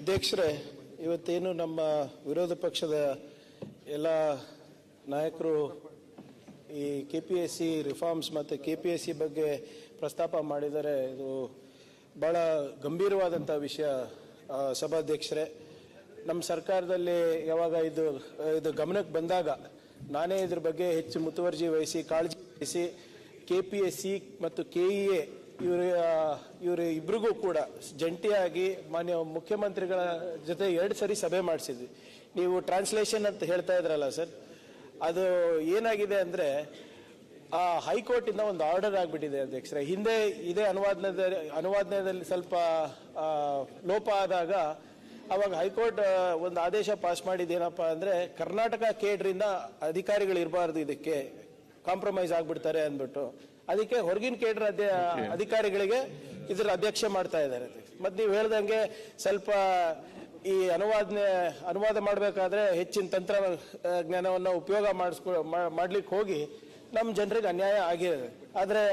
ಅಧ್ಯಕ್ಷರೇ, ಇವತ್ತೇನು ನಮ್ಮ ವಿರೋಧ ಪಕ್ಷದ ಎಲ್ಲ ನಾಯಕರು ಈ KPSC ರಿಫಾರ್ಮ್ಸ್ ಮತ್ತು KPSC ಬಗ್ಗೆ ಪ್ರಸ್ತಾಪ ಮಾಡಿದರೆ ಇದು ಭಾಳ ಗಂಭೀರವಾದಂಥ ವಿಷಯ. ಸಭಾಧ್ಯಕ್ಷರೇ, ನಮ್ಮ ಸರ್ಕಾರದಲ್ಲಿ ಯಾವಾಗ ಇದು ಗಮನಕ್ಕೆ ಬಂದಾಗ ನಾನೇ ಇದ್ರ ಬಗ್ಗೆ ಹೆಚ್ಚು ಮುತುವರ್ಜಿ ವಹಿಸಿ ಕಾಳಜಿ ವಹಿಸಿ KPSC ಮತ್ತು KEA ಇವರು ಇಬ್ಬರಿಗೂ ಕೂಡ ಜಂಟಿಯಾಗಿ ಮಾನ್ಯ ಮುಖ್ಯಮಂತ್ರಿಗಳ ಜೊತೆ 2 ಸರಿ ಸಭೆ ಮಾಡಿಸಿದ್ವಿ. ನೀವು ಟ್ರಾನ್ಸ್ಲೇಷನ್ ಅಂತ ಹೇಳ್ತಾ ಇದ್ರಲ್ಲ ಸರ್, ಅದು ಏನಾಗಿದೆ ಅಂದರೆ ಹೈಕೋರ್ಟಿಂದ ಒಂದು ಆರ್ಡರ್ ಆಗಿಬಿಟ್ಟಿದೆ ಅಧ್ಯಕ್ಷರೇ. ಹಿಂದೆ ಇದೇ ಅನುವಾದನೆಯಲ್ಲಿ ಸ್ವಲ್ಪ ಲೋಪ ಆದಾಗ ಅವಾಗ ಹೈಕೋರ್ಟ್ ಒಂದು ಆದೇಶ ಪಾಸ್ ಮಾಡಿದ್ದೇನಪ್ಪ ಅಂದರೆ ಕರ್ನಾಟಕ ಕೇಡ್ರಿಂದ ಅಧಿಕಾರಿಗಳು ಇರಬಾರ್ದು, ಇದಕ್ಕೆ ಕಾಂಪ್ರಮೈಸ್ ಆಗ್ಬಿಡ್ತಾರೆ ಅಂದ್ಬಿಟ್ಟು ಅದಕ್ಕೆ ಹೊರಗಿನ ಕೇಡ್ರ ಅಧಿಕಾರಿಗಳಿಗೆ ಇದರ ಅಧ್ಯಕ್ಷೆ ಮಾಡ್ತಾ ಇದ್ದಾರೆ. ಮತ್ತು ನೀವು ಹೇಳ್ದಂಗೆ ಸ್ವಲ್ಪ ಈ ಅನುವಾದ ಮಾಡಬೇಕಾದ್ರೆ ಹೆಚ್ಚಿನ ತಂತ್ರಜ್ಞಾನವನ್ನು ಉಪಯೋಗ ಮಾಡ್ಲಿಕ್ಕೆ ಹೋಗಿ ನಮ್ಮ ಜನರಿಗೆ ಅನ್ಯಾಯ ಆಗಿದೆ. ಆದರೆ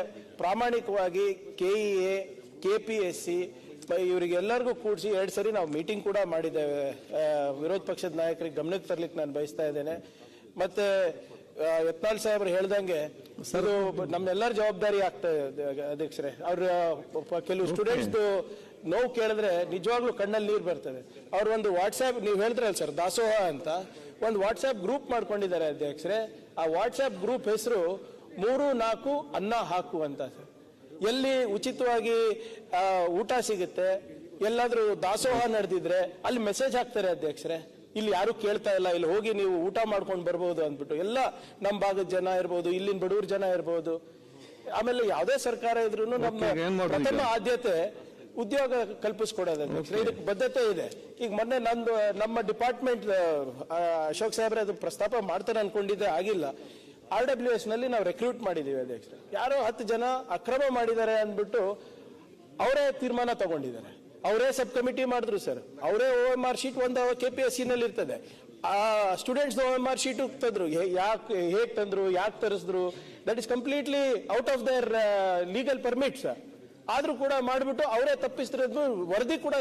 ಪ್ರಾಮಾಣಿಕವಾಗಿ KEA KPSC ಇವರಿಗೆಲ್ಲರಿಗೂ ಕೂಡಿಸಿ 2 ಸರಿ ನಾವು ಮೀಟಿಂಗ್ ಕೂಡ ಮಾಡಿದ್ದೇವೆ. ವಿರೋಧ ಪಕ್ಷದ ನಾಯಕರಿಗೆ ಗಮನಕ್ಕೆ ತರಲಿಕ್ಕೆ ನಾನು ಬಯಸ್ತಾ ಇದ್ದೇನೆ. ಮತ್ತೆ ಯತ್ನಾಳ್ ಸಾಹೇಬ್ರು ಹೇಳ್ದಂಗೆ ಅದು ನಮ್ಮೆಲ್ಲರ ಜವಾಬ್ದಾರಿ ಆಗ್ತಾ ಇದೆ ಅಧ್ಯಕ್ಷರೇ. ಅವ್ರ ಕೆಲವು ಸ್ಟೂಡೆಂಟ್ಸ್ ನೋವು ಕೇಳಿದ್ರೆ ನಿಜವಾಗ್ಲೂ ಕಣ್ಣಲ್ಲಿ ನೀರು ಬರ್ತದೆ. ಅವ್ರು ಒಂದು ವಾಟ್ಸ್ಆ್ಯಪ್, ನೀವು ಹೇಳಿದ್ರಲ್ಲ ಸರ್ ದಾಸೋಹ ಅಂತ, ಒಂದು ವಾಟ್ಸ್ಆ್ಯಪ್ ಗ್ರೂಪ್ ಮಾಡ್ಕೊಂಡಿದ್ದಾರೆ ಅಧ್ಯಕ್ಷರೇ. ಆ ವಾಟ್ಸ್ಆ್ಯಪ್ ಗ್ರೂಪ್ ಹೆಸರು 3-4 ಅನ್ನ ಹಾಕು ಅಂತ ಸರ್. ಎಲ್ಲಿ ಉಚಿತವಾಗಿ ಊಟ ಸಿಗುತ್ತೆ, ಎಲ್ಲಾದ್ರೂ ದಾಸೋಹ ನಡೆದಿದ್ರೆ ಅಲ್ಲಿ ಮೆಸೇಜ್ ಹಾಕ್ತಾರೆ ಅಧ್ಯಕ್ಷರೇ. ಇಲ್ಲಿ ಯಾರು ಕೇಳ್ತಾ ಇಲ್ಲ, ಇಲ್ಲಿ ಹೋಗಿ ನೀವು ಊಟ ಮಾಡ್ಕೊಂಡು ಬರ್ಬೋದು ಅಂದ್ಬಿಟ್ಟು ಎಲ್ಲ ನಮ್ಮ ಭಾಗದ ಜನ ಇರ್ಬೋದು, ಇಲ್ಲಿನ ಬಡವ್ರ ಜನ ಇರ್ಬೋದು. ಆಮೇಲೆ ಯಾವುದೇ ಸರ್ಕಾರ ಇದ್ರೂ ನಮ್ಮ ಪ್ರಥಮ ಆದ್ಯತೆ ಉದ್ಯೋಗ ಕಲ್ಪಿಸ್ಕೊಡೋದು ಅಧ್ಯಕ್ಷರೇ. ಇದಕ್ಕೆ ಬದ್ಧತೆ ಇದೆ. ಈಗ ಮೊನ್ನೆ ನಮ್ಮ ಡಿಪಾರ್ಟ್ಮೆಂಟ್ ಅಶೋಕ್ ಸಾಹೇಬ್ರೆ ಅದು ಪ್ರಸ್ತಾಪ ಮಾಡ್ತಾರೆ ಅನ್ಕೊಂಡಿದ್ದೆ, ಆಗಿಲ್ಲ. RWS ನಲ್ಲಿ ನಾವು ರೆಕ್ರೂಟ್ ಮಾಡಿದ್ದೀವಿ ಅಧ್ಯಕ್ಷರೇ. ಯಾರೋ 10 ಜನ ಅಕ್ರಮ ಮಾಡಿದ್ದಾರೆ ಅಂದ್ಬಿಟ್ಟು ಅವರೇ ತೀರ್ಮಾನ ತಗೊಂಡಿದ್ದಾರೆ. ಅವರೇ ಸಬ್ ಕಮಿಟಿ ಮಾಡಿದ್ರು ಸರ್. ಅವರೇ OMR ಶೀಟ್ ಒಂದು KPSC ನಲ್ಲಿ ಇರ್ತದೆ. ಆ ಸ್ಟೂಡೆಂಟ್ಸ್ OMR ಶೀಟ್ ತಂದ್ರು, ಹೇಗೆ ತಂದ್ರು, ಯಾಕೆ ತರಿಸಿದ್ರು, that is completely out of their legal permits. ಆದ್ರೂ ಕೂಡ ಮಾಡಿಬಿಟ್ಟು ಅವರೇ ತಪ್ಪಿಸ್ತಿರೋದು ವರದಿ ಕೂಡ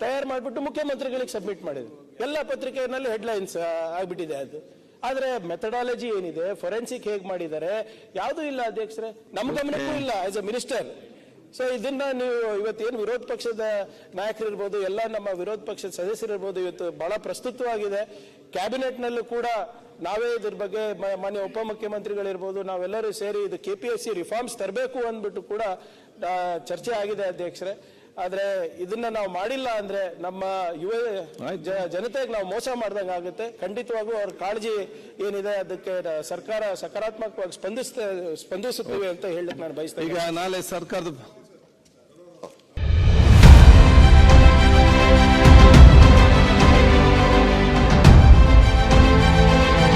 ತಯಾರು ಮಾಡಿಬಿಟ್ಟು ಮುಖ್ಯಮಂತ್ರಿಗಳಿಗೆ ಸಬ್ಮಿಟ್ ಮಾಡಿದ್ರು. ಎಲ್ಲ ಪತ್ರಿಕೆಯಲ್ಲಿ ಹೆಡ್ಲೈನ್ಸ್ ಆಗ್ಬಿಟ್ಟಿದೆ ಅದು. ಆದ್ರೆ ಮೆಥಡಾಲಜಿ ಏನಿದೆ, ಫೊರೆನ್ಸಿಕ್ ಹೇಗೆ ಮಾಡಿದ್ದಾರೆ, ಯಾವುದೂ ಇಲ್ಲ ಅಧ್ಯಕ್ಷರೇ. ನಮ್ಮ ಗಮನಕ್ಕೂ ಇಲ್ಲ ಆಸ್ ಎ ಮಿನಿಸ್ಟರ್. ಸೊ ಇದನ್ನ ನೀವು ಇವತ್ತೇನು ವಿರೋಧ ಪಕ್ಷದ ನಾಯಕರಿರ್ಬೋದು, ಎಲ್ಲ ನಮ್ಮ ವಿರೋಧ ಪಕ್ಷದ ಸದಸ್ಯರಿರ್ಬೋದು, ಇವತ್ತು ಬಹಳ ಪ್ರಸ್ತುತವಾಗಿದೆ. ಕ್ಯಾಬಿನೆಟ್ ನಲ್ಲೂ ಕೂಡ ನಾವೇ ಇದ್ರ ಬಗ್ಗೆ ಮಾನ್ಯ ಉಪಮುಖ್ಯಮಂತ್ರಿಗಳಿರ್ಬೋದು, ನಾವೆಲ್ಲರೂ ಸೇರಿ ಇದು KPSC ರಿಫಾರ್ಮ್ಸ್ ತರಬೇಕು ಅಂದ್ಬಿಟ್ಟು ಕೂಡ ಚರ್ಚೆ ಆಗಿದೆ ಅಧ್ಯಕ್ಷರೇ. ಆದ್ರೆ ಇದನ್ನ ನಾವು ಮಾಡಿಲ್ಲ ಅಂದ್ರೆ ನಮ್ಮ ಯುವ ಜನತೆಗೆ ನಾವು ಮೋಸ ಮಾಡ್ದಂಗೆ ಆಗುತ್ತೆ. ಖಂಡಿತವಾಗೂ ಅವ್ರ ಕಾಳಜಿ ಏನಿದೆ ಅದಕ್ಕೆ ಸರ್ಕಾರ ಸಕಾರಾತ್ಮಕವಾಗಿ ಸ್ಪಂದಿಸುತ್ತೇವೆ ಅಂತ ಹೇಳಲಿಕ್ಕೆ ನಾನು ಬಯಸ್ತೇನೆ. ಈಗ ನಾಳೆ ಸರ್ಕಾರದ